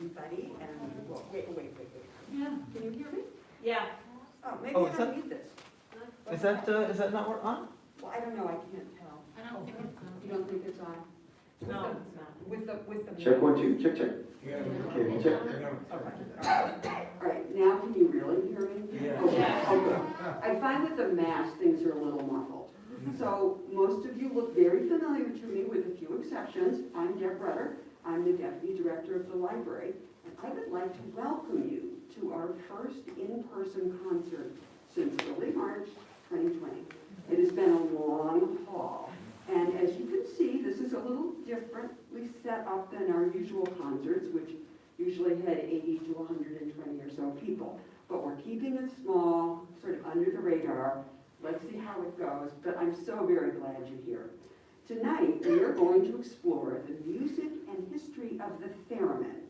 everybody, and well, wait. Yeah. Can you hear me? Yeah. Oh, maybe Oh, I is don't that- need this. Is that not on? Well, I don't know, I can't tell. I don't think it's You don't think it's on? No, it's not. With the. Check 1, 2, check. Yeah. Okay, check. All right, now can you really hear me? Yeah. Okay, Yeah. okay. I find with the mask, things are a little muffled. So most of you look very familiar to me with a few exceptions. I'm Deb Rutter. I'm the Deputy Director of the library. And I would like to welcome you to our first in-person concert since early March 2020. It has been a long haul. And as you can see, this is a little differently set up than our usual concerts, which usually had 80 to 120 or so people. But we're keeping it small, sort of under the radar. Let's see how it goes, but I'm so very glad you're here. Tonight, we are going to explore the music and history of the theremin,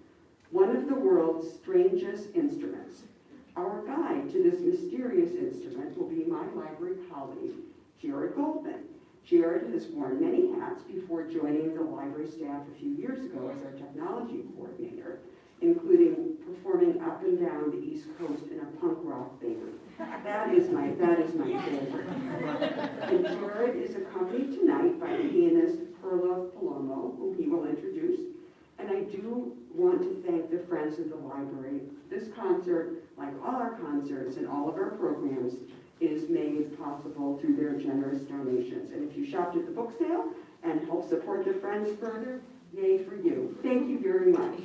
one of the world's strangest instruments. Our guide to this mysterious instrument will be my library colleague, Jared Goldman. Jared has worn many hats before joining the library staff a few years ago as our technology coordinator, including performing up and down the East Coast in a punk rock band. That is my favorite. And Jared is accompanied tonight by pianist Perla Palomo, whom he will introduce. And I do want to thank the Friends of the Library. This concert, like all our concerts and all of our programs, is made possible through their generous donations. And if you shopped at the book sale and help support the Friends further, yay for you. Thank you very much.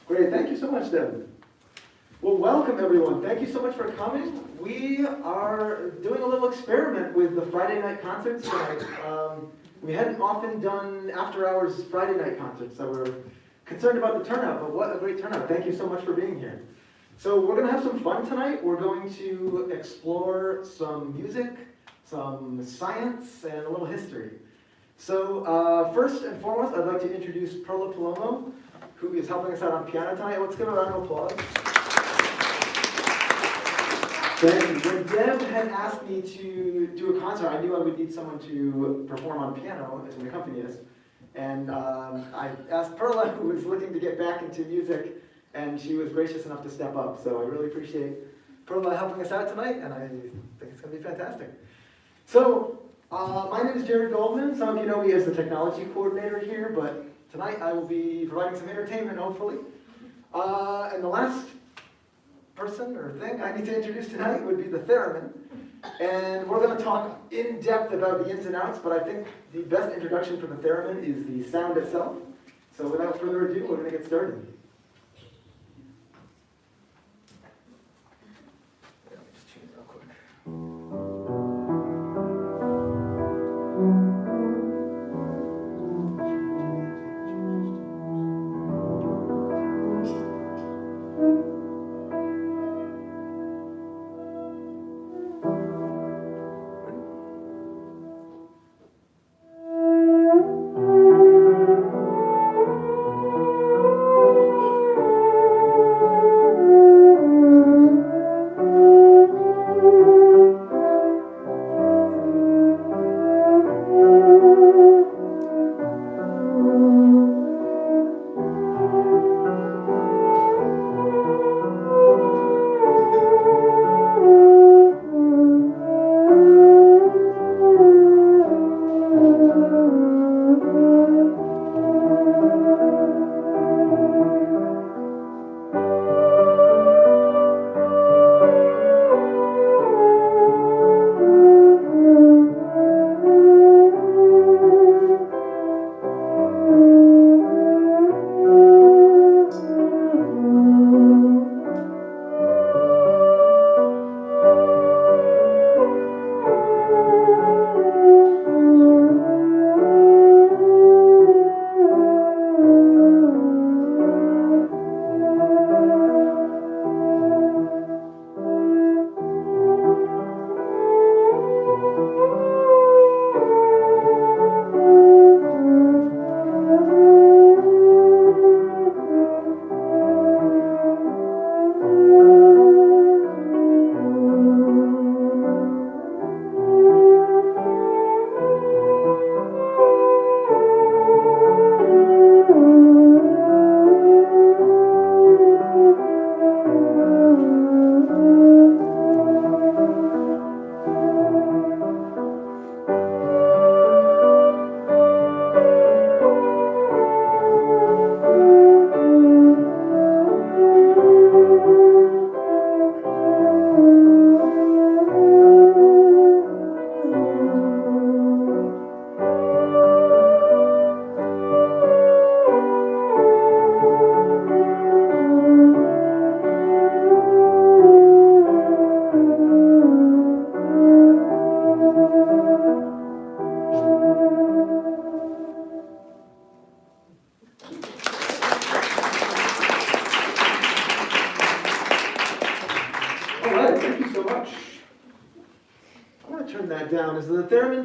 Great, thank you so much, Deb. Well, welcome everyone. Thank you so much for coming. We are doing a little experiment with the Friday night concerts tonight. We hadn't often done after-hours Friday night concerts, so we're concerned about the turnout, but what a great turnout. Thank you so much for being here. So we're going to have some fun tonight. We're going to explore some music, some science, and a little history. So first and foremost, I'd like to introduce Perla Palomo, who is helping us out on piano tonight. Let's give her a round of applause. Thank you. When Deb had asked me to do a concert, I knew I would need someone to perform on piano as an accompanist. And I asked Perla, who was looking to get back into music, and she was gracious enough to step up. So I really appreciate Perla helping us out tonight, and I think it's going to be fantastic. So my name is Jared Goldman. Some of you know me as the technology coordinator here, but tonight I will be providing some entertainment, hopefully. And the last person or thing I need to introduce tonight would be the theremin. And we're going to talk in depth about the ins and outs, but I think the best introduction for the theremin is the sound itself. So without further ado, we're going to get started. Let me just change real quick.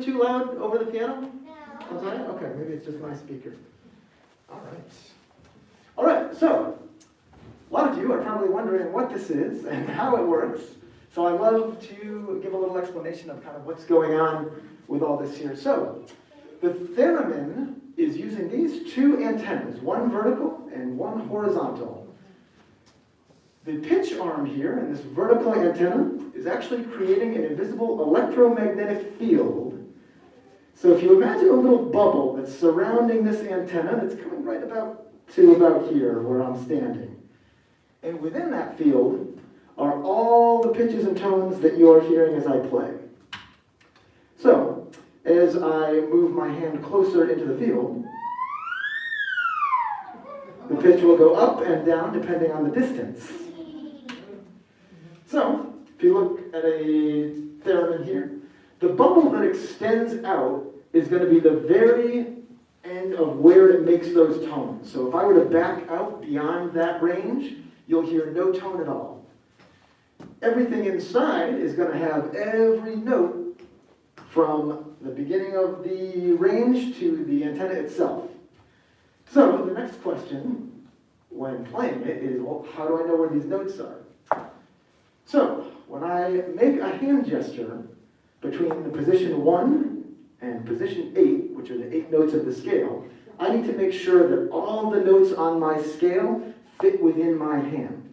bit too loud over the piano? I'm sorry? Okay, maybe it's just my speaker. All right. All right, so a lot of you are probably wondering what this is and how it works. So I'd love to give a little explanation of kind of what's going on with all this here. So the theremin is using these two antennas, one vertical and one horizontal. The pitch arm here in this vertical antenna is actually creating an invisible electromagnetic field. So if you imagine a little bubble that's surrounding this antenna, that's coming right about here where I'm standing. And within that field are all the pitches and tones that you're hearing as I play. So, as I move my hand closer into the field, the pitch will go up and down depending on the distance. So, if you look at a theremin here, the bubble that extends out is going to be the very end of where it makes those tones. So if I were to back out beyond that range, you'll hear no tone at all. Everything inside is going to have every note from the beginning of the range to the antenna itself. So the next question when playing it is, well, how do I know where these notes are? So when I make a hand gesture between the position 1 and position 8, which are the 8 notes of the scale, I need to make sure that all the notes on my scale fit within my hand.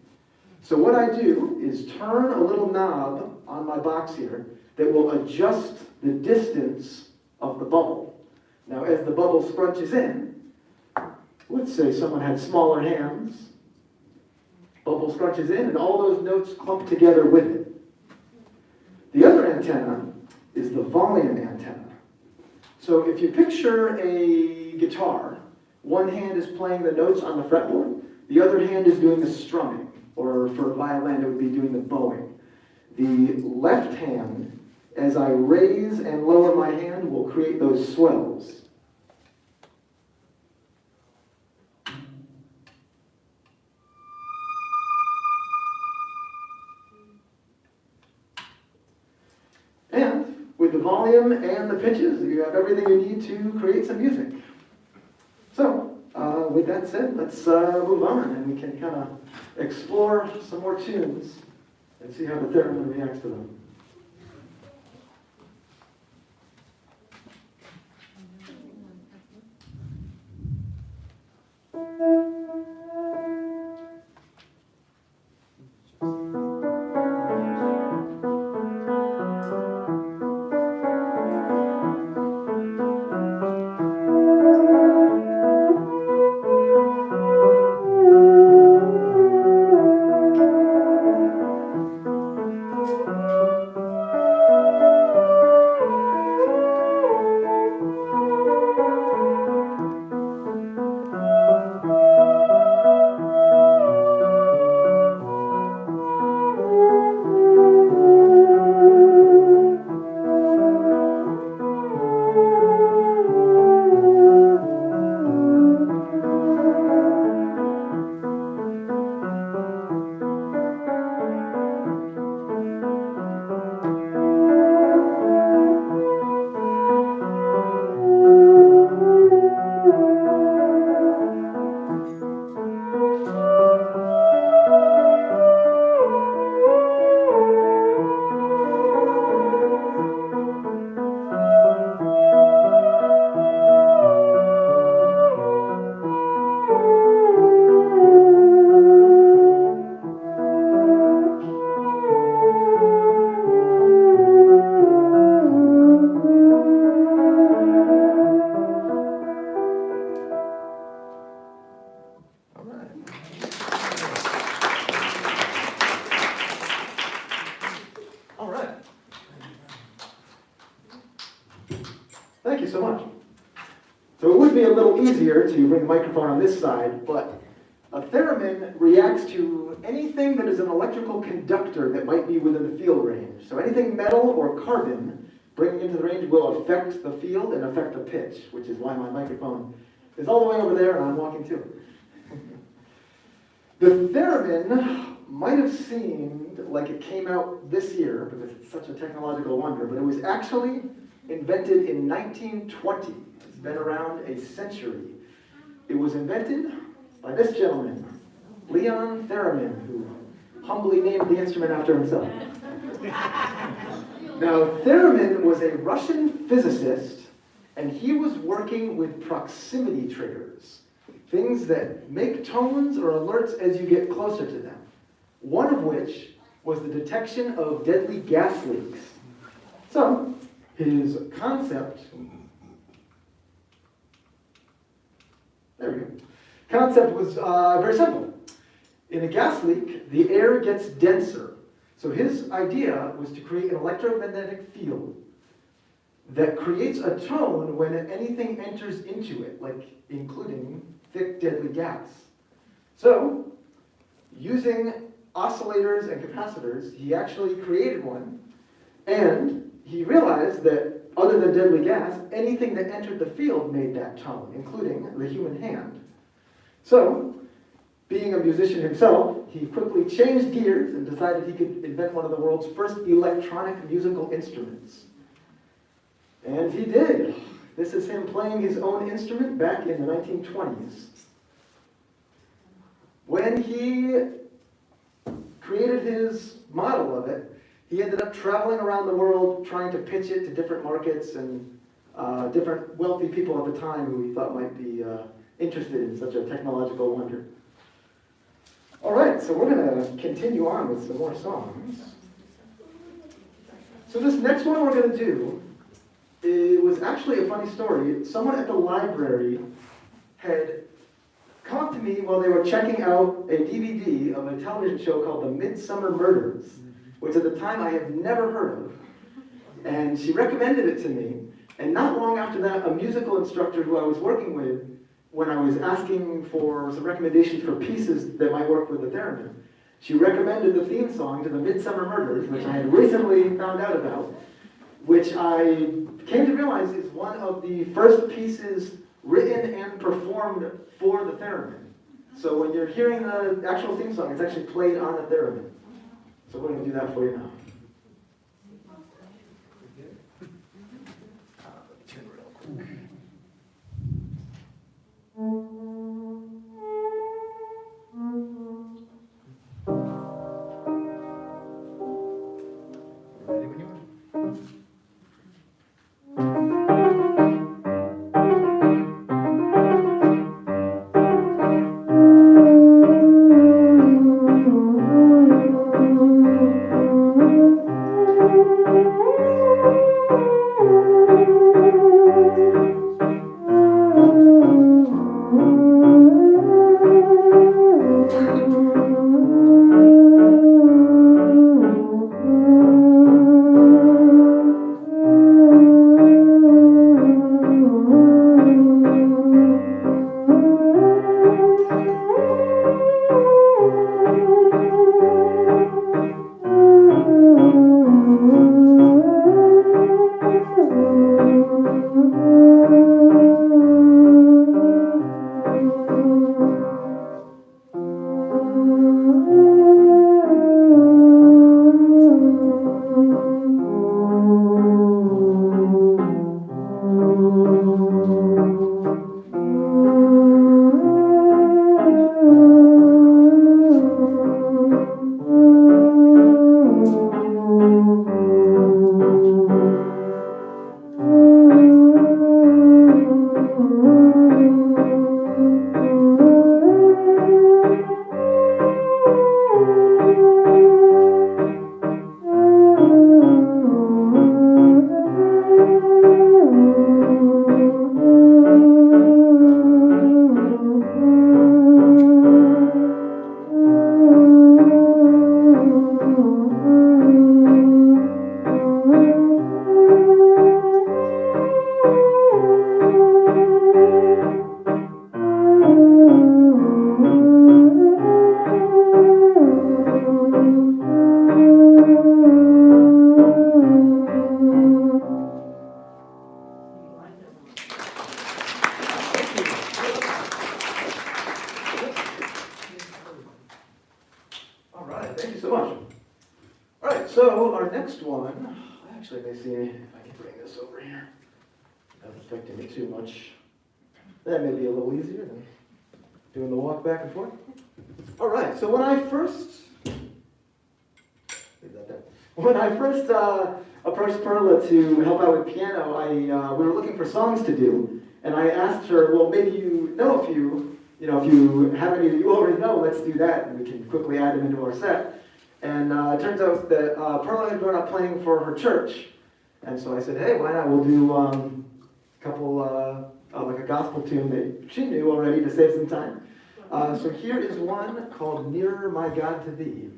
So what I do is turn a little knob on my box here that will adjust the distance of the bubble. Now as the bubble scrunches in, let's say someone had smaller hands, bubble scrunches in and all those notes clump together with it. The other antenna is the volume antenna. So if you picture a guitar, one hand is playing the notes on the fretboard, the other hand is doing the strumming, or for a violin it would be doing the bowing. The left hand, as I raise and lower my hand, will create those swells. And with the volume and the pitches, you have everything you need to create some music. So, with that said, let's move on and we can kind of explore some more tunes and see how the theremin reacts to them. Thank you so much. So it would be a little easier to bring the microphone on this side, but a theremin reacts to anything that is an electrical conductor that might be within the field range. So anything metal or carbon bringing into the range will affect the field and affect the pitch, which is why my microphone is all the way over there and I'm walking too. The theremin might have seemed like it came out this year because it's such a technological wonder, but it was actually invented in 1920. It's been around a century. It was invented by this gentleman, Leon Theremin, who humbly named the instrument after himself. Now, Theremin was a Russian physicist, and he was working with proximity triggers, things that make tones or alerts as you get closer to them. One of which was the detection of deadly gas leaks. So, his concept, there we go. Concept was very simple. In a gas leak, the air gets denser. So his idea was to create an electromagnetic field that creates a tone when anything enters into it, like including thick, deadly gas. So, using oscillators and capacitors, he actually created one, and he realized that other than deadly gas, anything that entered the field made that tone, including the human hand. So, being a musician himself, he quickly changed gears and decided he could invent one of the world's first electronic musical instruments. And he did. This is him playing his own instrument back in the 1920s. When he created his model of it, he ended up traveling around the world trying to pitch it to different markets and different wealthy people at the time who he thought might be interested in such a technological wonder. All right, so we're going to continue on with some more songs. So this next one we're going to do, it was actually a funny story. Someone at the library had come up to me while they were checking out a DVD of a television show called The Midsummer Murders, which at the time I had never heard of. And she recommended it to me. And not long after that, a musical instructor who I was working with, when I was asking for some recommendations for pieces that might work with the theremin, she recommended the theme song to The Midsummer Murders, which I had recently found out about, which I came to realize is one of the first pieces written and performed for the theremin. So when you're hearing the actual theme song, it's actually played on the theremin. So we're going to do that for you now. Tune real quick. Ready when you are. All right, thank you so much. All right, so our next one, I Actually, let me see if I can bring this over here. Not affecting me too much. That may be a little easier than doing the walk back and forth. All right, so when I first approached Perla to help out with piano, we were looking for songs to do, and I asked her, well, maybe you know if you have any that you already know, let's do that, and we can quickly add them into our set. And it turns out that Perla had grown up playing for her church, and so I said, hey, why not? We'll do a couple, like a gospel tune that she knew already to save some time. So here is one called Nearer My God to Thee.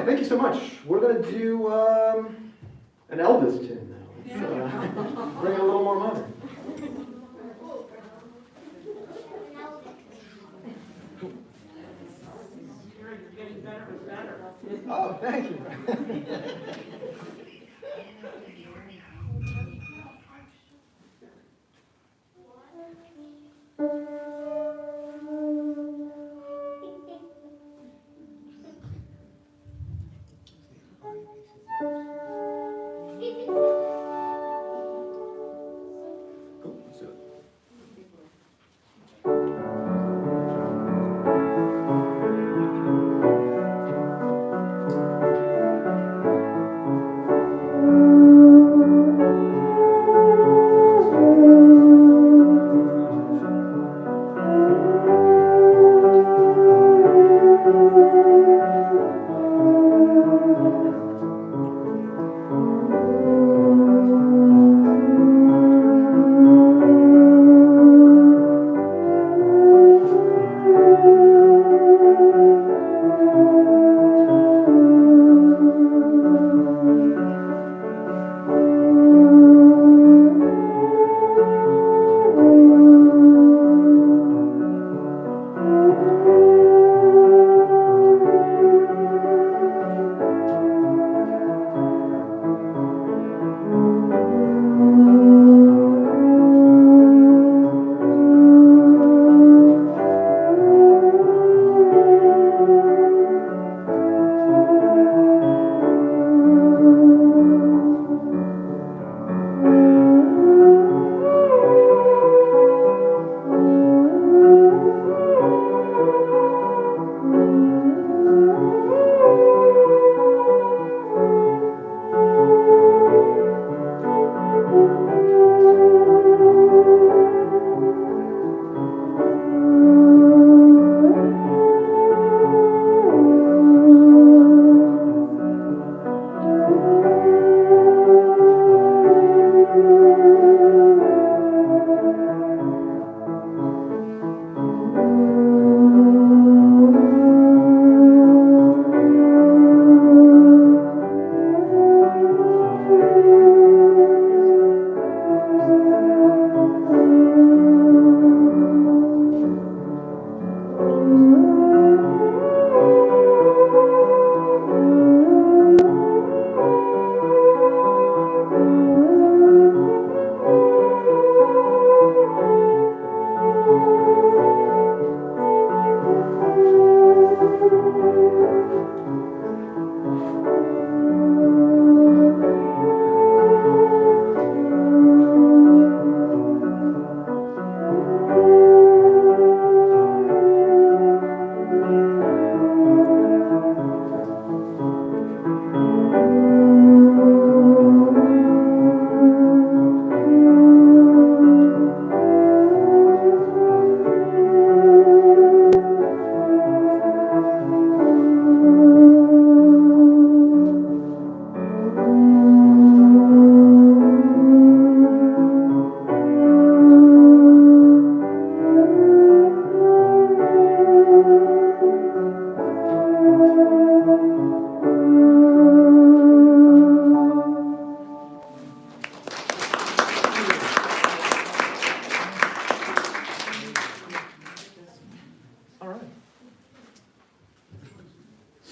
Thank you so much. We're going to do an Elvis tune now. Let's, bring it a little more modern. You're getting better and better. Oh, thank you. Cool, let's do it.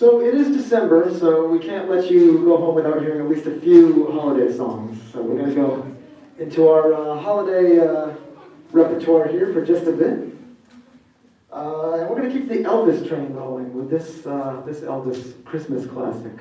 So it is December, so we can't let you go home without hearing at least a few holiday songs. So we're going to go into our holiday repertoire here for just a bit. And we're going to keep the Elvis train rolling with this Elvis Christmas classic.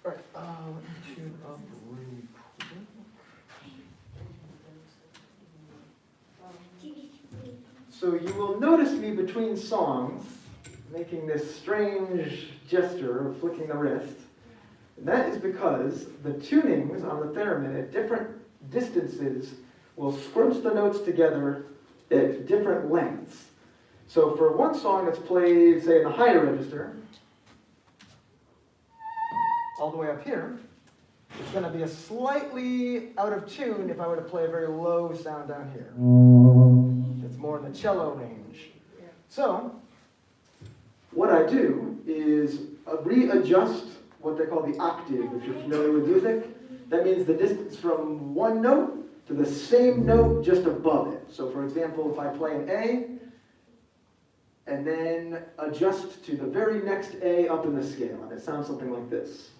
All right, let me tune up really quick. So you will notice me between songs making this strange gesture of flicking the wrist. And that is because the tunings on the theremin at different distances will scrunch the notes together at different lengths. So for one song that's played, say, in the higher register, all the way up here, it's going to be a slightly out of tune if I were to play a very low sound down here. It's more in the cello range. So, what I do is readjust what they call the octave, if you're familiar with music. That means the distance from one note to the same note just above it. So for example, if I play an A, and then adjust to the very next A up in the scale, and it sounds something like this.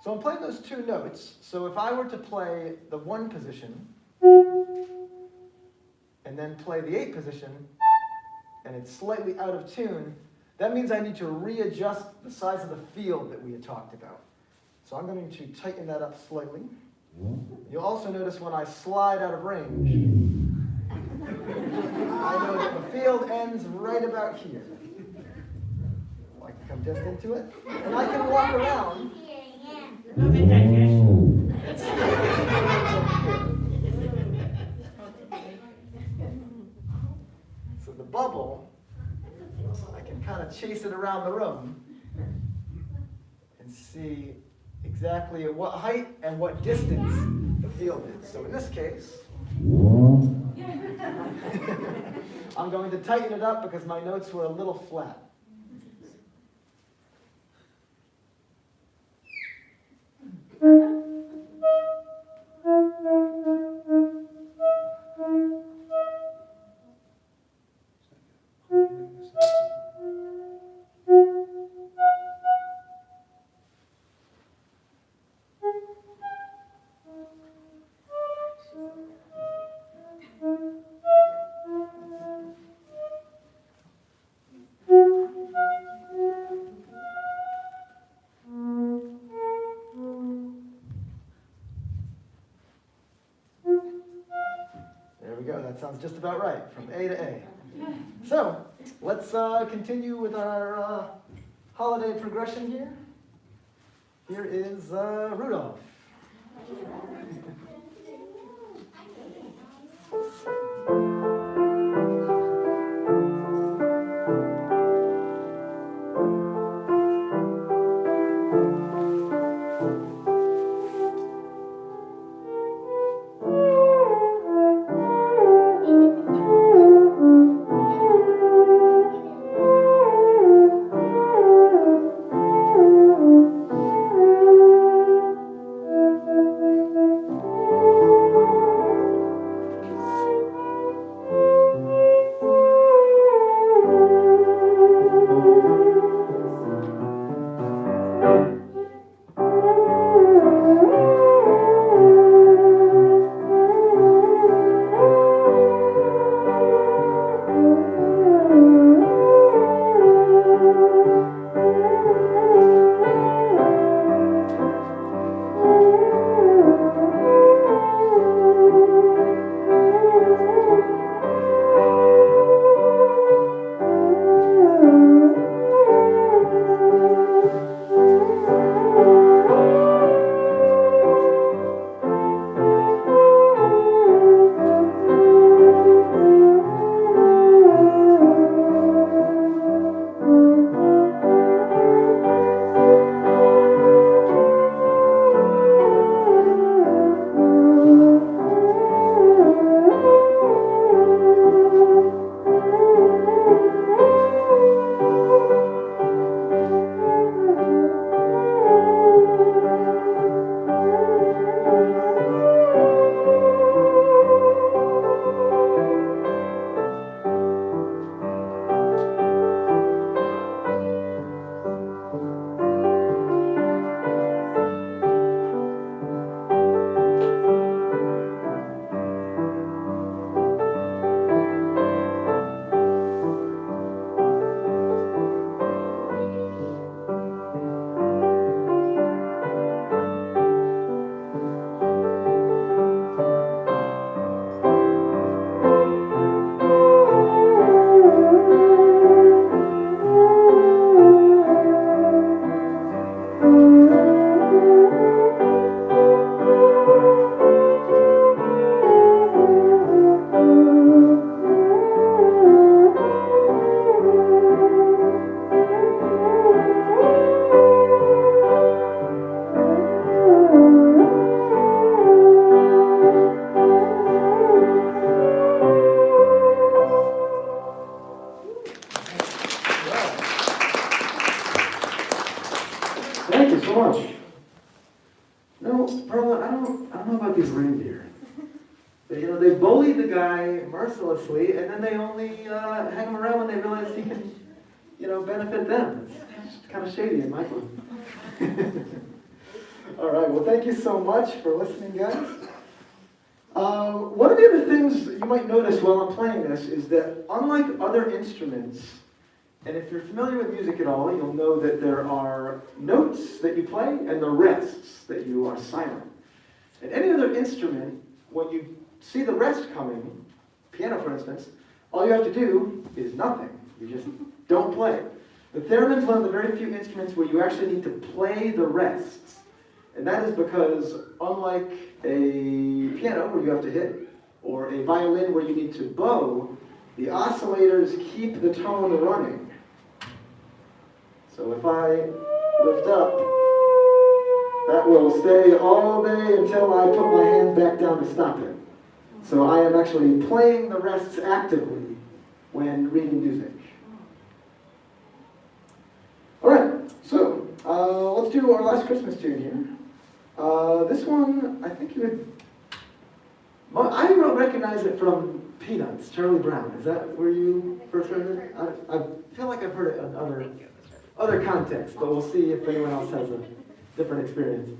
So I'm playing those two notes, so if I were to play the 1 position, and then play the 8 position, and it's slightly out of tune, that means I need to readjust the size of the field that we had talked about. So I'm going to tighten that up slightly. You'll also notice when I slide out of range, I know that the field ends right about here. I can come just into it, and I can walk around. So the bubble, I can kind of chase it around the room and see exactly at what height and what distance the field is. So in this case, I'm going to tighten it up because my notes were a little flat. sounds just about right, from A to A. So, let's continue with our holiday progression here. Here is Rudolph. Thank you so much. No, Perla, I don't know about these reindeer. They bully the guy mercilessly, and then they only hang him around when they realize he can, benefit them. It's kind of shady in my book. All right, well, thank you so much for listening, guys. One of the other things you might notice while I'm playing this is that unlike other instruments, and if you're familiar with music at all, you'll know that there are notes that you play and the rests that you are silent. And any other instrument, when you see the rest coming, piano for instance, all you have to do is nothing. You just don't play. The theremin is one of the very few instruments where you actually need to play the rests. And that is because, unlike a piano where you have to hit, or a violin where you need to bow, the oscillators keep the tone running. So if I lift up, that will stay all day until I put my hand back down to stop it. So I am actually playing the rests actively when reading music. All right, so let's do our last Christmas tune here. This one, I think you would... I will recognize it from Peanuts, Charlie Brown. Is that where you first heard it? I feel like I've heard it in other contexts, but we'll see if anyone else has a different experience.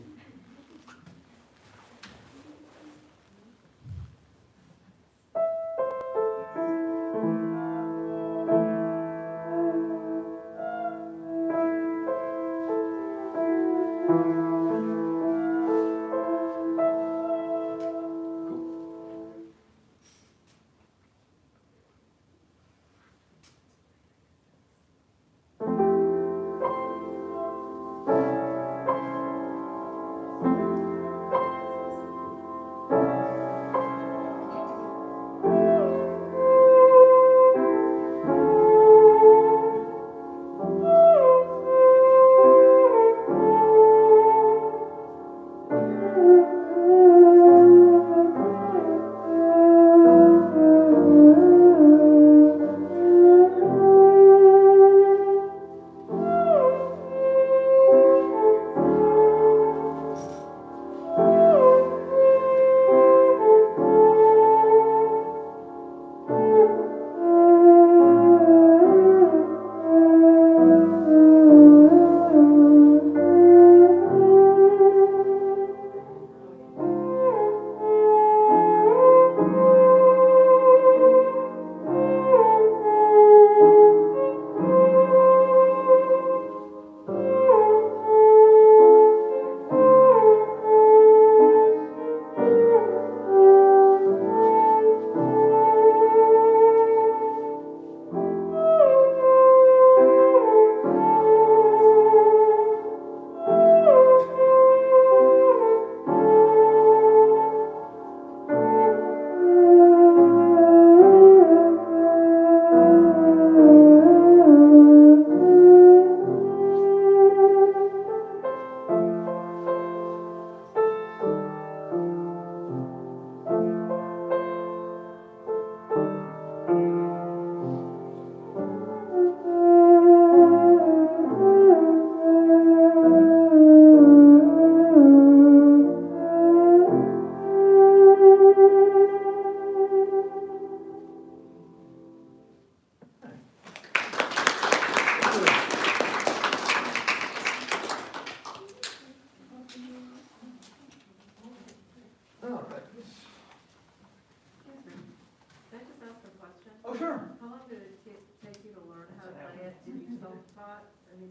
taught, you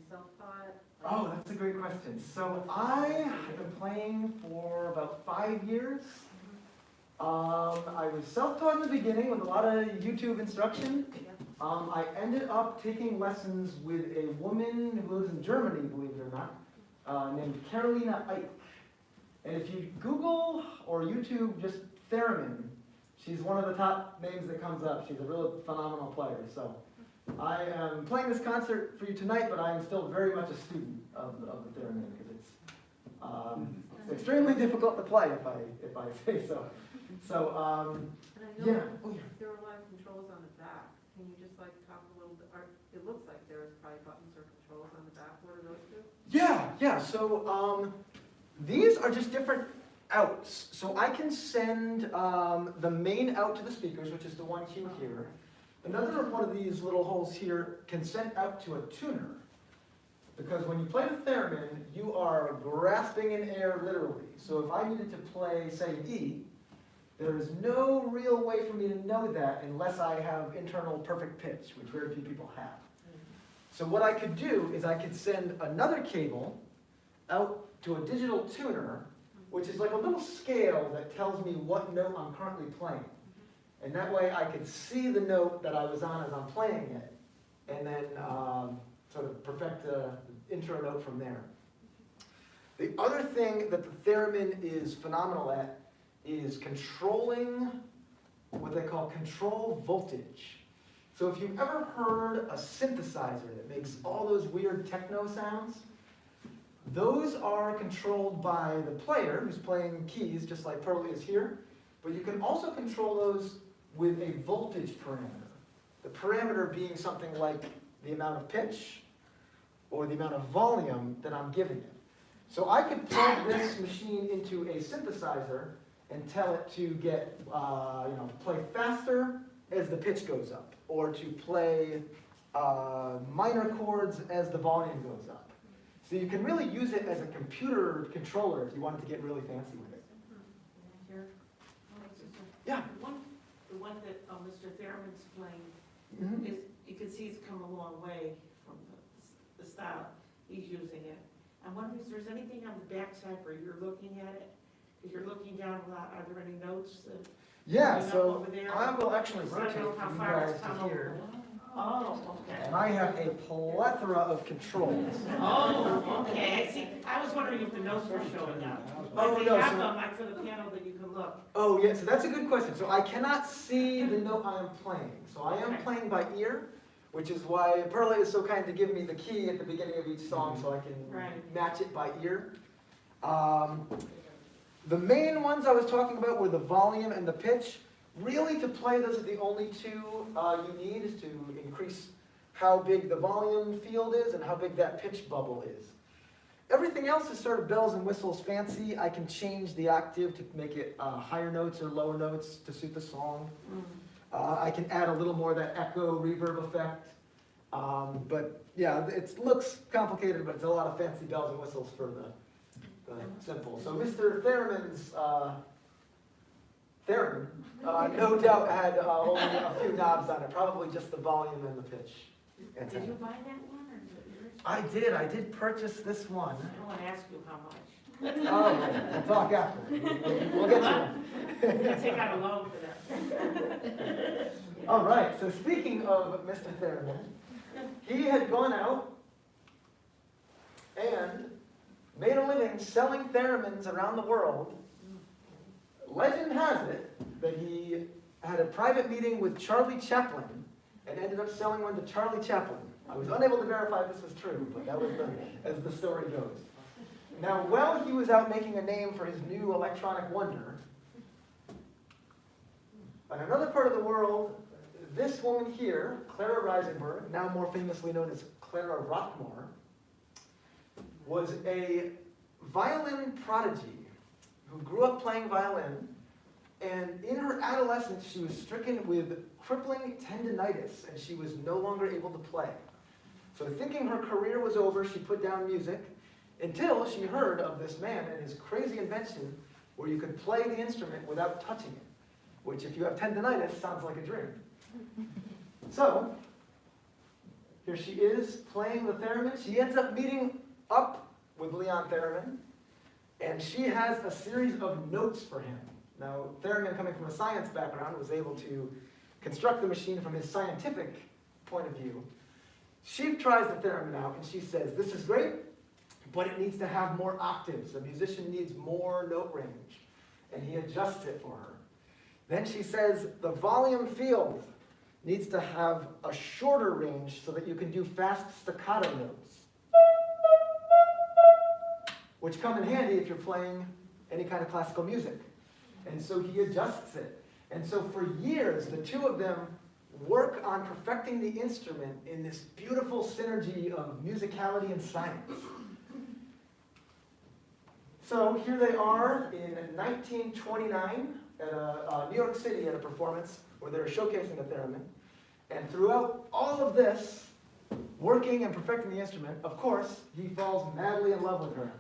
self-taught? Oh, that's a great question. So I have been playing for about 5 years. I was self-taught in the beginning with a lot of YouTube instruction. I ended up taking lessons with a woman who lives in Germany, believe it or not, named Carolina Ike. And if you Google or YouTube just Theremin, she's one of the top names that comes up. She's a real phenomenal player. So I am playing this concert for you tonight, but I am still very much a student of the Theremin because it's extremely difficult to play if I say so. So And I know yeah. Oh, yeah. there are a lot of controls on the back. Can you just like talk a little bit, it looks like there's probably buttons or controls on the back. What are those two? Yeah. So these are just different outs. So I can send the main out to the speakers, which is the one cue here. Another one of these little holes here can send out to a tuner. Because when you play the theremin, you are grasping in air literally. So if I needed to play, say, E, there is no real way for me to know that unless I have internal perfect pitch, which very few people have. So what I could do is I could send another cable out to a digital tuner, which is like a little scale that tells me what note I'm currently playing. And that way I could see the note that I was on as I'm playing it, and then sort of perfect the intro note from there. The other thing that the theremin is phenomenal at is controlling what they call control voltage. So if you've ever heard a synthesizer that makes all those weird techno sounds, those are controlled by the player who's playing keys, just like Perla is here, but you can also control those with a voltage parameter. The parameter being something like the amount of pitch or the amount of volume that I'm giving it. So I could plug this machine into a synthesizer and tell it to get, play faster as the pitch goes up, or to play minor chords as the volume goes up. So you can really use it as a computer controller if you wanted to get really fancy with it. Yeah. The one that Mr. Theremin's playing, Mm-hmm. is, you can see it's come a long way from the style he's using it. I'm wondering if there's anything on the backside where you're looking at it, because you're looking down a lot, are there any notes that? Yeah, Up so over there? I will actually So I rotate know for how you far guys it's come to hear. Oh, okay. And I have a plethora of controls. Oh, okay, I see, I was wondering if the notes were showing up. Oh, Like they no, have so- them, like for the piano that you can look. Oh, yeah, so that's a good question. So I cannot see the note I am playing. So I am Okay. playing by ear, which is why Perla is so kind to give me the key at the beginning of each song so I can Right. match it by ear. The main ones I was talking about were the volume and the pitch. Really, to play those are the only two you need, is to increase how big the volume field is and how big that pitch bubble is. Everything else is sort of bells and whistles fancy. I can change the octave to make it higher notes or lower notes to suit the song. I can add a little more of that echo reverb effect. But yeah, it looks complicated, but it's a lot of fancy bells and whistles for the simple. So Mr. Theremin's theremin, no doubt had only a few knobs on it, probably just the volume and the pitch. Did you buy that one, or is it yours? I did purchase this one. I don't want to ask you how much. Oh, we'll talk after. We'll get to one. I'm gonna take out a loan for that. All right, so speaking of Mr. Theremin, he had gone out and made a living selling theremins around the world. Legend has it that he had a private meeting with Charlie Chaplin and ended up selling one to Charlie Chaplin. I was unable to verify if this was true, but that was as the story goes. Now, while he was out making a name for his new electronic wonder, in another part of the world, this woman here, Clara Reisenberg, now more famously known as Clara Rockmore, was a violin prodigy who grew up playing violin, and in her adolescence she was stricken with crippling tendinitis and she was no longer able to play. So thinking her career was over, she put down music until she heard of this man and his crazy invention where you could play the instrument without touching it, which if you have tendinitis sounds like a dream. So Here she is playing the theremin. She ends up meeting up with Leon Theremin, and she has a series of notes for him. Now, Theremin, coming from a science background, was able to construct the machine from his scientific point of view. She tries the theremin out, and she says, this is great, but it needs to have more octaves. A musician needs more note range. And he adjusts it for her. Then she says, the volume field needs to have a shorter range so that you can do fast staccato notes, which come in handy if you're playing any kind of classical music. And so he adjusts it. And so for years, the two of them work on perfecting the instrument in this beautiful synergy of musicality and science. So here they are in 1929 at New York City at a performance where they're showcasing the theremin. And throughout all of this, working and perfecting the instrument, of course, he falls madly in love with her.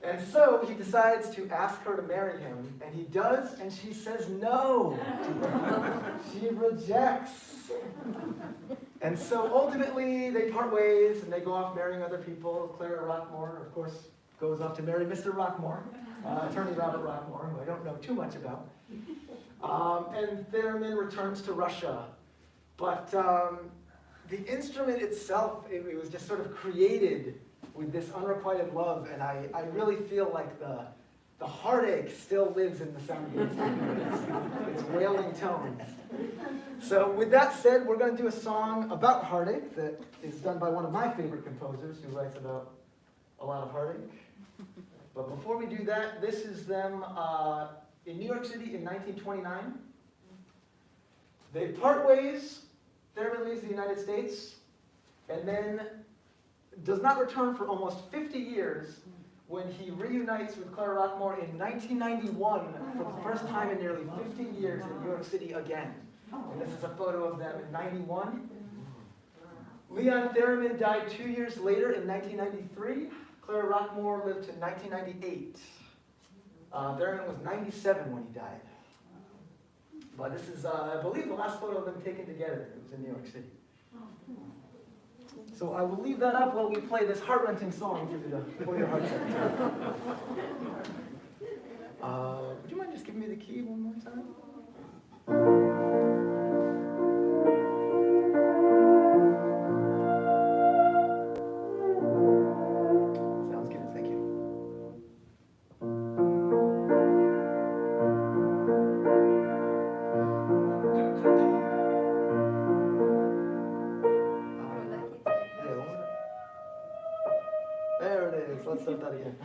And so he decides to ask her to marry him, and he does, and she says no. She rejects. And so ultimately they part ways, and they go off marrying other people. Clara Rockmore, of course, goes off to marry Mr. Rockmore, attorney Robert Rockmore, who I don't know too much about. And Theremin returns to Russia. But the instrument itself, it was just sort of created with this unrequited love, and I really feel like the heartache still lives in the sound of the instrument. It's wailing tones. So with that said, we're going to do a song about heartache that is done by one of my favorite composers who writes about a lot of heartache. But before we do that, this is them in New York City in 1929. They part ways. Theremin leaves the United States, and then does not return for almost 50 years when he reunites with Clara Rockmore in 1991 for the first time in nearly 50 years in New York City again. And this is a photo of them in 91. Leon Theremin died 2 years later in 1993. Clara Rockmore lived to 1998. Theremin was 97 when he died. But this is, I believe, the last photo of them taken together. It was in New York City. So I will leave that up while we play this heart-wrenching song for you to pull your hearts out. Would you mind just giving me the key one more time? Sounds good, thank you. There it is. Let's start that again.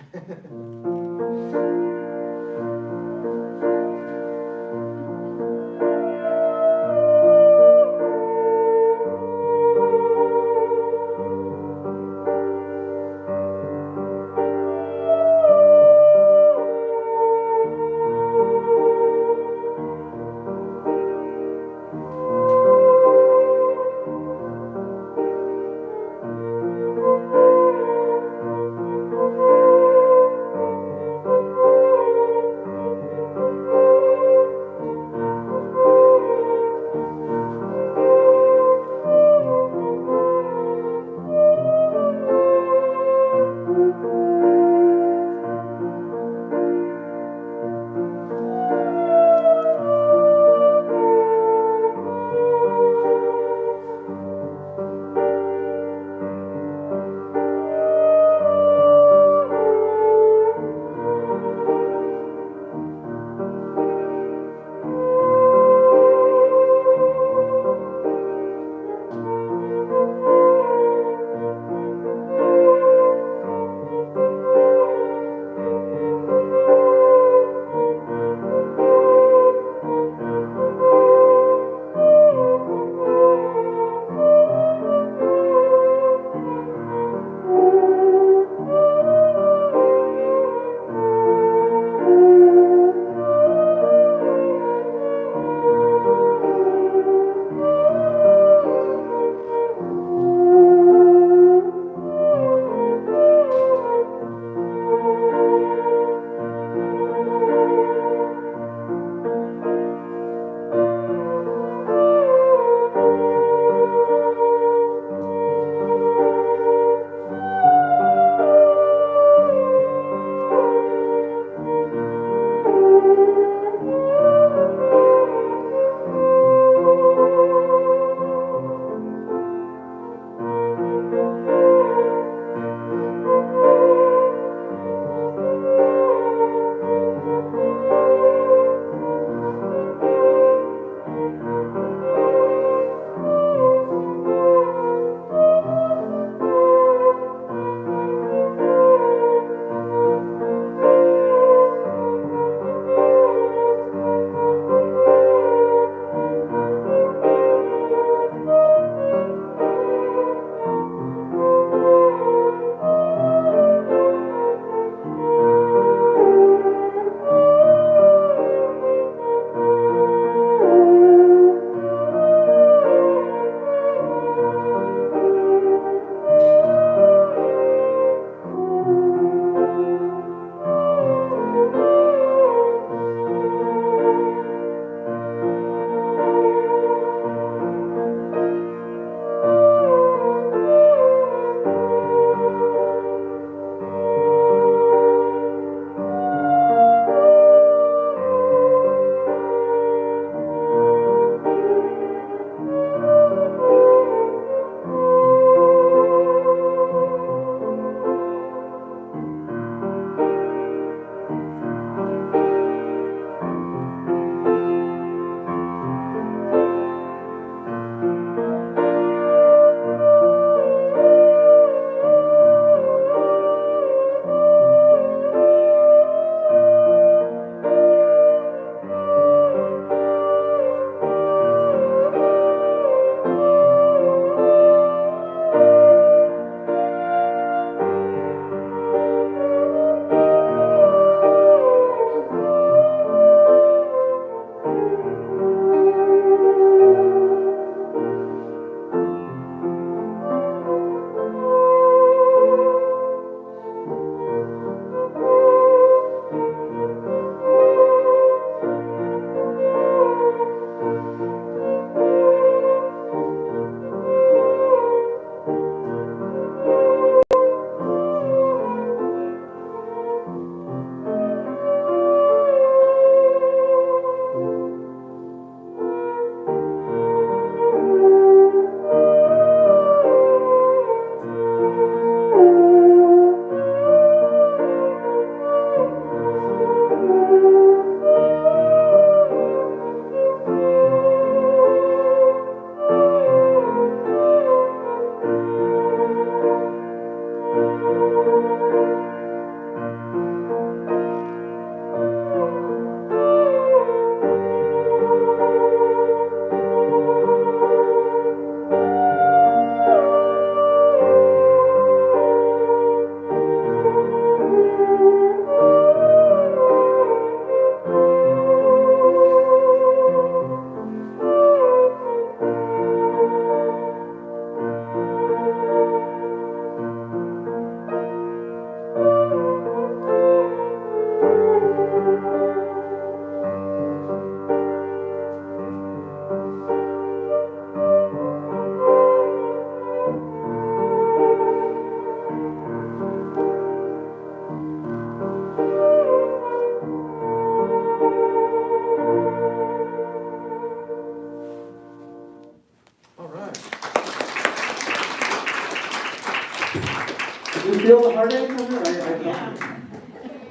Did you feel the heartache from it? I felt Yeah. it.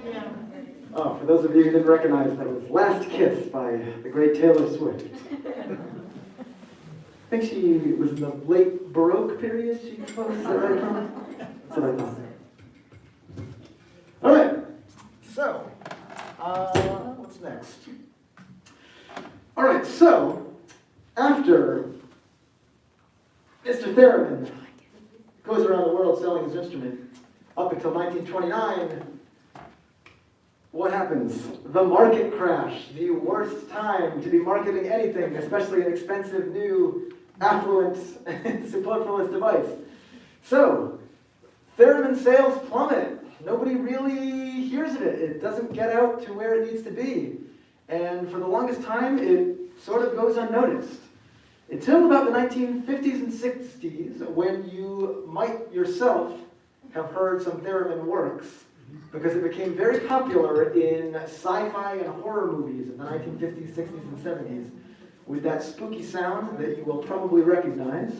Yeah. Oh, for those of you who didn't recognize, that was Last Kiss by the great Taylor Swift. I think she was in the late Baroque period she composed, is that right, Tom? That's what I thought. All right, so, what's next? All right, so, after Mr. Theremin goes around the world selling his instrument, up until 1929, what happens? The market crash, the worst time to be marketing anything, especially an expensive, new, affluent, superfluous device. So, Theremin sales plummet. Nobody really hears of it. It doesn't get out to where it needs to be. And for the longest time, it sort of goes unnoticed. Until about the 1950s and 60s, when you might yourself have heard some Theremin works, because it became very popular in sci-fi and horror movies in the 1950s, 60s, and 70s, with that spooky sound that you will probably recognize.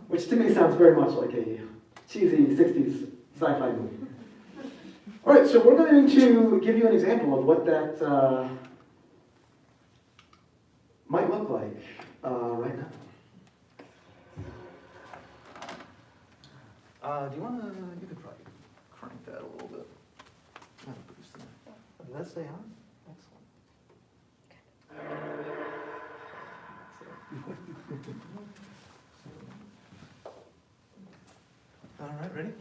Which to me sounds very much like a cheesy 60s sci-fi movie. All right, so we're going to give you an example of what that might look like right now. Do you want to, you could probably crank that a little bit. Boost that. Did that stay on? Excellent. All right, ready?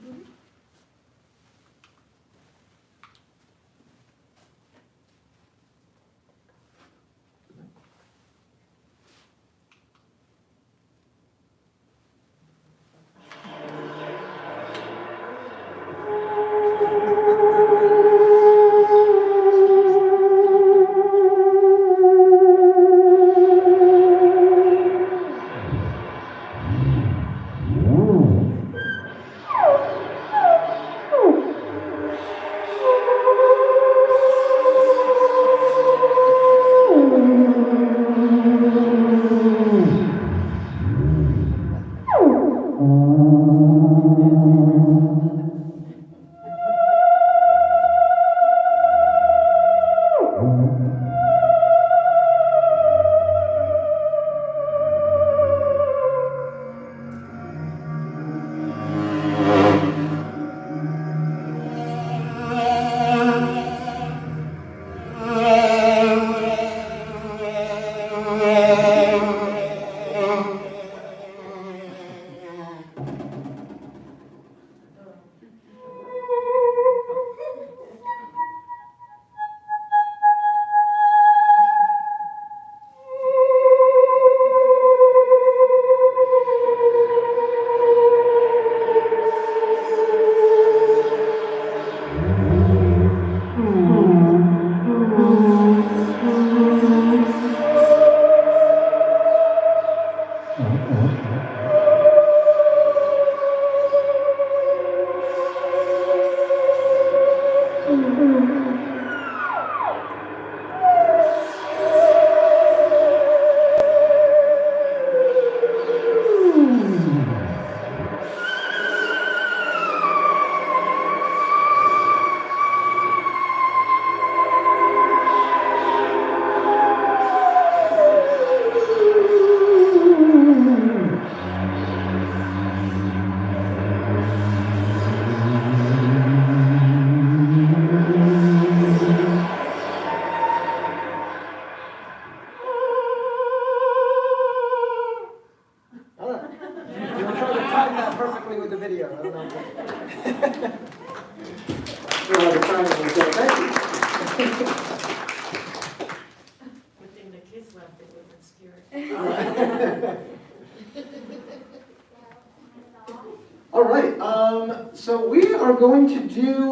All right, so we are going to do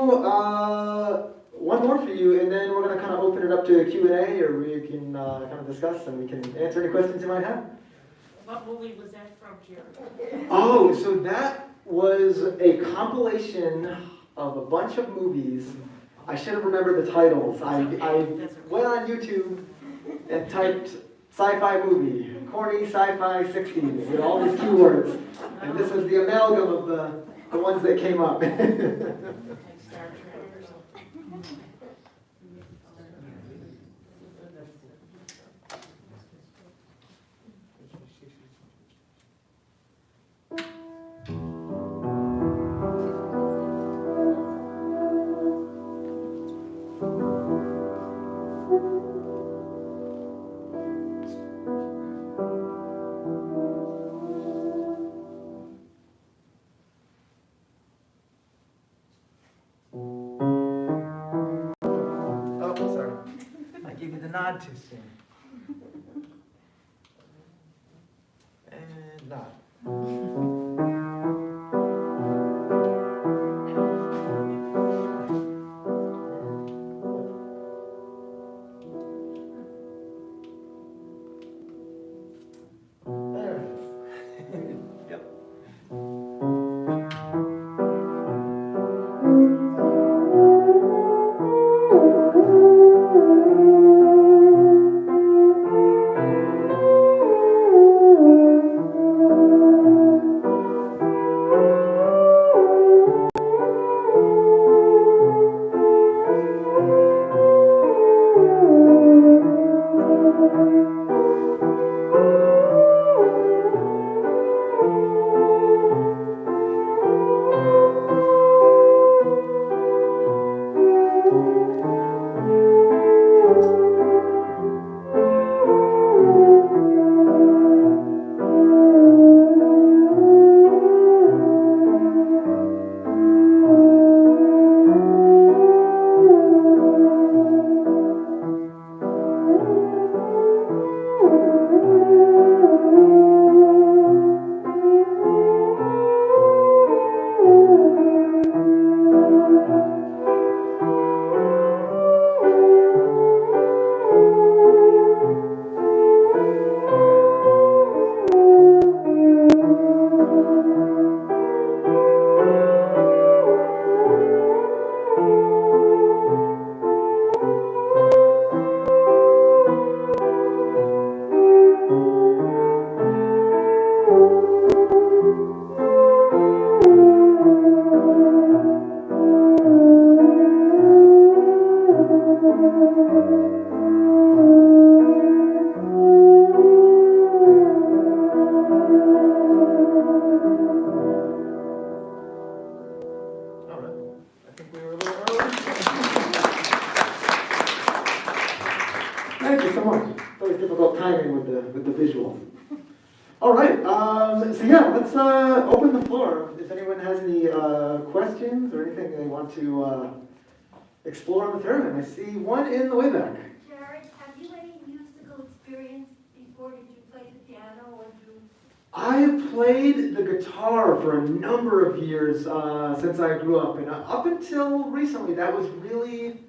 one more for you, and then we're going to kind of open it up to Q&A, or we can kind of discuss, and we can answer any questions you might have. What movie was that from, Jared? Oh, so that was a compilation of a bunch of movies I should have remembered the titles. I That's okay. went on YouTube and typed sci-fi movie, corny sci-fi 60s, with all these keywords. And this was the amalgam of the ones that came up. Like Star Trek or something. Oh, sorry. I gave you the nod too soon. And nod. There it is. Yep. All right. I think we were a little early. Thank you so much. It's always difficult timing with the visuals. All right. So yeah, let's open the floor. If anyone has any questions or anything they want to explore on the theremin. I see one in the way back. Jared, have you any musical experience before? Did you play the piano or do? I played the guitar for a number of years since I grew up, and up until recently, that was really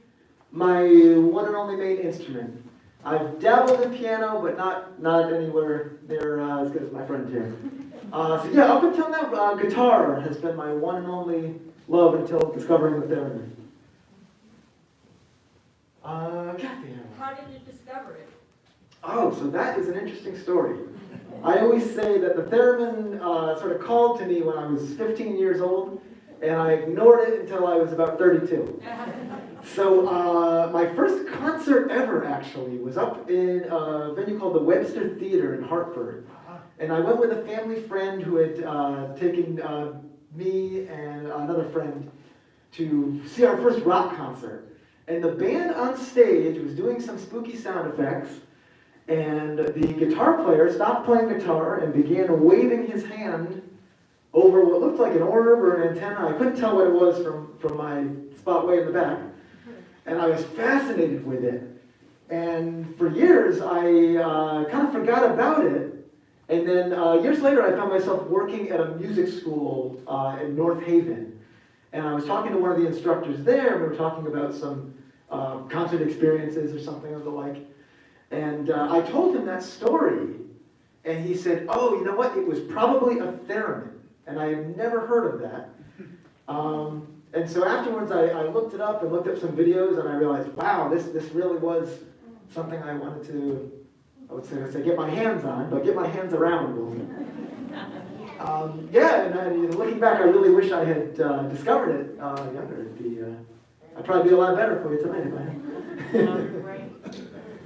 my one and only main instrument. I've dabbled in piano, but not anywhere near as good as my friend here. So yeah, up until now, guitar has been my one and only love until discovering the theremin. Kathy. How did you discover it? Oh, so that is an interesting story. I always say that the theremin sort of called to me when I was 15 years old, and I ignored it until I was about 32. So my first concert ever, actually, was up in a venue called the Webster Theater in Hartford. And I went with a family friend who had taken me and another friend to see our first rock concert. And the band on stage was doing some spooky sound effects, and the guitar player stopped playing guitar and began waving his hand over what looked like an orb or an antenna. I couldn't tell what it was from my spot way in the back. And I was fascinated with it. And for years, I kind of forgot about it. And then years later, I found myself working at a music school in North Haven. And I was talking to one of the instructors there, and we were talking about some concert experiences or something of the like. And I told him that story, and he said, oh, you know what, it was probably a theremin. And I had never heard of that. And so afterwards, I looked it up and looked up some videos, and I realized, wow, this really was something I wanted to, I would say get my hands on, but get my hands around. Yeah, and looking back, I really wish I had discovered it younger. I'd probably be a lot better for you tonight if I had. Right. Do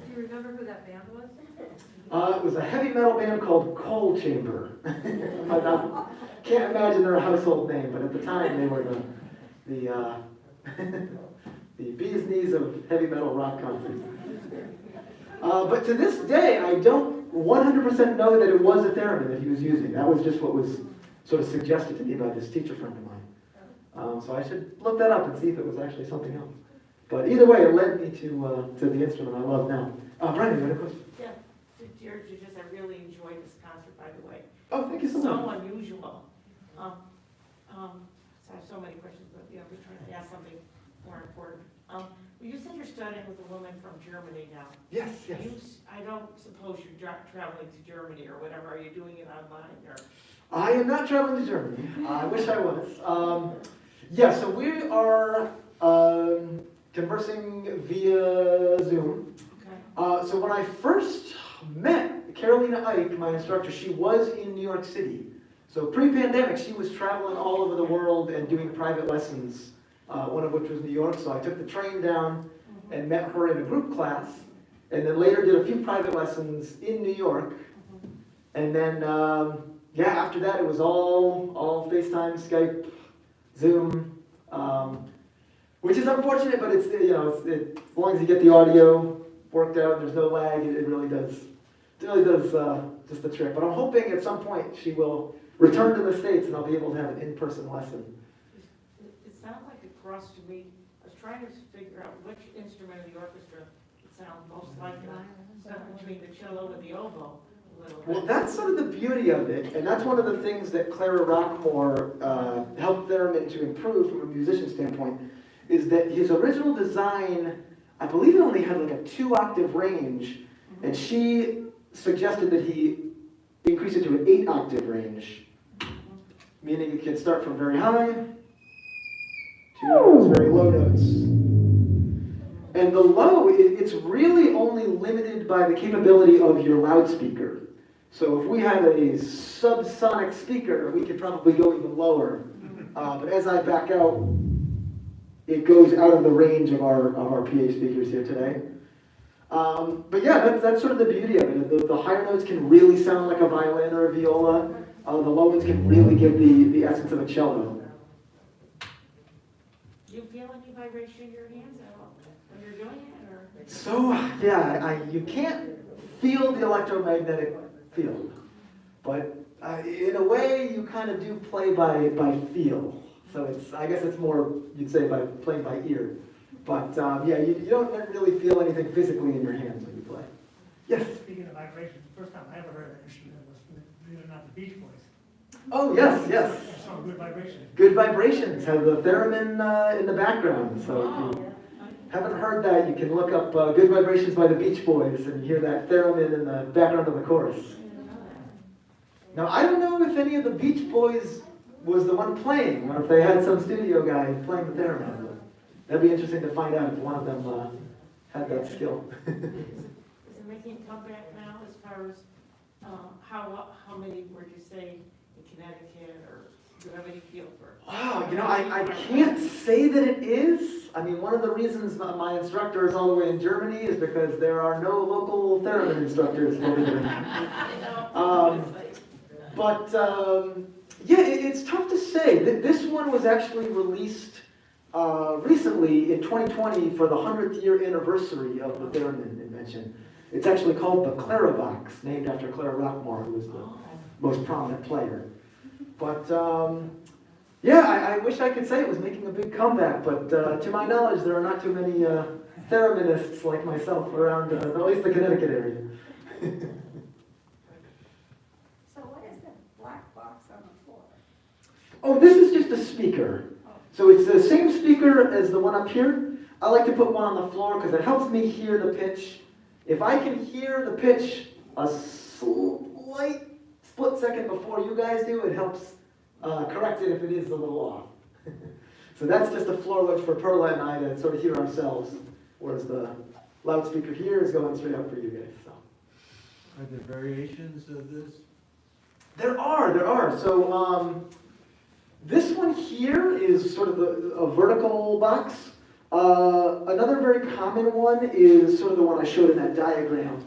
you remember who that band was? It was a heavy metal band called Coal Chamber. I can't imagine they're a household name, but at the time they were the bee's knees of heavy metal rock concerts. But to this day, I don't 100% know that it was a theremin that he was using. That was just what was sort of suggested to me by this teacher friend of mine. So I should look that up and see if it was actually something else. But either way, it led me to the instrument I love now. Brandon, you had a question? Yeah, Jared, I really enjoyed this concert, by the way. Oh, thank you so much. So unusual. So I have so many questions, but I'm just trying to ask something more important. You said you're studying with a woman from Germany now. Yes, yes. I don't suppose you're traveling to Germany or whatever. Are you doing it online or? I am not traveling to Germany. I wish I was. Yeah, so we are conversing via Zoom. Okay. So when I first met Carolina Ike, my instructor, she was in New York City. So pre-pandemic, she was traveling all over the world and doing private lessons, one of which was New York. So I took the train down and met her in a group class, and then later did a few private lessons in New York. And then, yeah, after that it was all FaceTime, Skype, Zoom, which is unfortunate, but it's, as long as you get the audio worked out and there's no lag, it really does just the trick. But I'm hoping at some point she will return to the States and I'll be able to have an in-person lesson. It sounds like a cross to me. I was trying to figure out which instrument of the orchestra it sounds most like between the cello and the oboe. Well, that's sort of the beauty of it, and that's one of the things that Clara Rockmore helped Theremin to improve from a musician standpoint, is that his original design, I believe it only had like a 2-octave range, and she suggested that he increase it to an 8-octave range, meaning it can start from very high to those very low notes. And the low, it's really only limited by the capability of your loudspeaker. So if we had a subsonic speaker, we could probably go even lower. But as I back out, it goes out of the range of our PA speakers here today. But yeah, that's sort of the beauty of it. The higher notes can really sound like a violin or a viola. The low ones can really give the essence of a cello. Do you feel any vibration in your hands at all when you're doing it? Or? So, yeah, you can't feel the electromagnetic field, but in a way you kind of do play by feel. So I guess it's more, you'd say, by playing by ear. But yeah, you don't really feel anything physically in your hands when you play. Yes? Speaking of vibrations, the first time I ever heard an instrument was, believe it or not, the Beach Boys. Oh, yes, yes. I saw good vibrations. Good vibrations have the theremin in the background. So if you haven't heard that, you can look up Good Vibrations by the Beach Boys and hear that theremin in the background of the chorus. Now, I don't know if any of the Beach Boys was the one playing, or if they had some studio guy playing the theremin. That'd be interesting to find out if one of them had that skill. Is it making a comeback now as far as how many would you say in Connecticut, or do you have any feel for it? Wow, I can't say that it is. I mean, one of the reasons my instructor is all the way in Germany is because there are no local theremin instructors over there. Yeah, it's tough to say. This one was actually released recently in 2020 for the 100th year anniversary of the theremin invention. It's actually called the Claravox, named after Clara Rockmore, who was the most prominent player. But yeah, I wish I could say it was making a big comeback, but to my knowledge, there are not too many thereminists like myself around, at least the Connecticut area. So what is the black box on the floor? Oh, this is just a speaker. So it's the same speaker as the one up here. I like to put one on the floor because it helps me hear the pitch. If I can hear the pitch a slight split second before you guys do, it helps correct it if it is a little off. So that's just a floor wedge for Perla and I to sort of hear ourselves, whereas the loudspeaker here is going straight up for you guys, so. Are there variations of this? There are. So this one here is sort of a vertical box. Another very common one is sort of the one I showed in that diagram.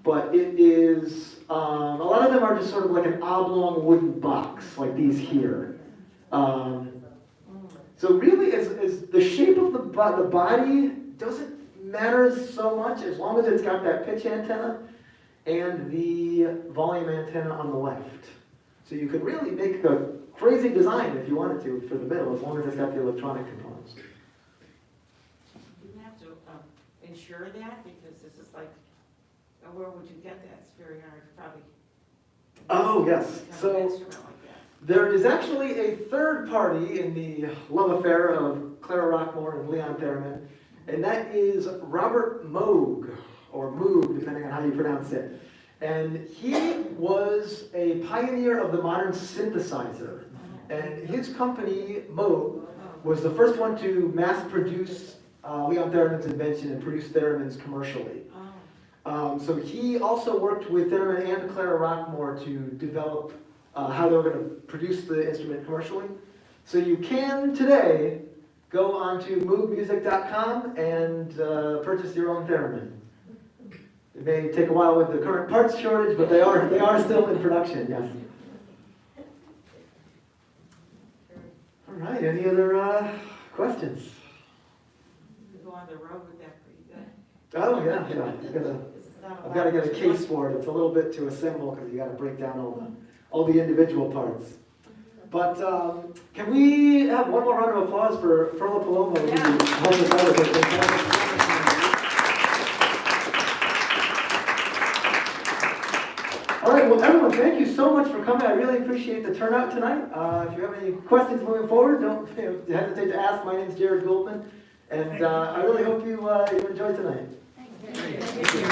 But it is, a lot of them are just sort of like an oblong wooden box, like these here. So really, is the shape of the body doesn't matter so much as long as it's got that pitch antenna and the volume antenna on the left. So you could really make a crazy design if you wanted to for the middle, as long as it's got the electronic components. You have to ensure that, because this is like, where would you get that? It's very hard, probably. Oh, yes. Kind of So instrument like that. there is actually a third party in the love affair of Clara Rockmore and Leon Theremin, and that is Robert Moog, or Moog, depending on how you pronounce it. And he was a pioneer of the modern synthesizer. And his company, Moog, was the first one to mass produce Leon Theremin's invention and produce Theremins commercially. So he also worked with Theremin and Clara Rockmore to develop how they were going to produce the instrument commercially. So you can today go onto moogmusic.com and purchase your own Theremin. It may take a while with the current parts shortage, but they are still in production, yes. All right, any other questions? You go on the road with that pretty good. Oh, yeah. I've got to get a case for it. It's a little bit to assemble because you got to break down all the individual parts. But can we have one more round of applause for Perla Palomo? Who holds us out with it. All right, well, everyone, thank you so much for coming. I really appreciate the turnout tonight. If you have any questions moving forward, don't hesitate to ask. My name's Jared Goldman, and I really hope you enjoyed tonight. Thank you.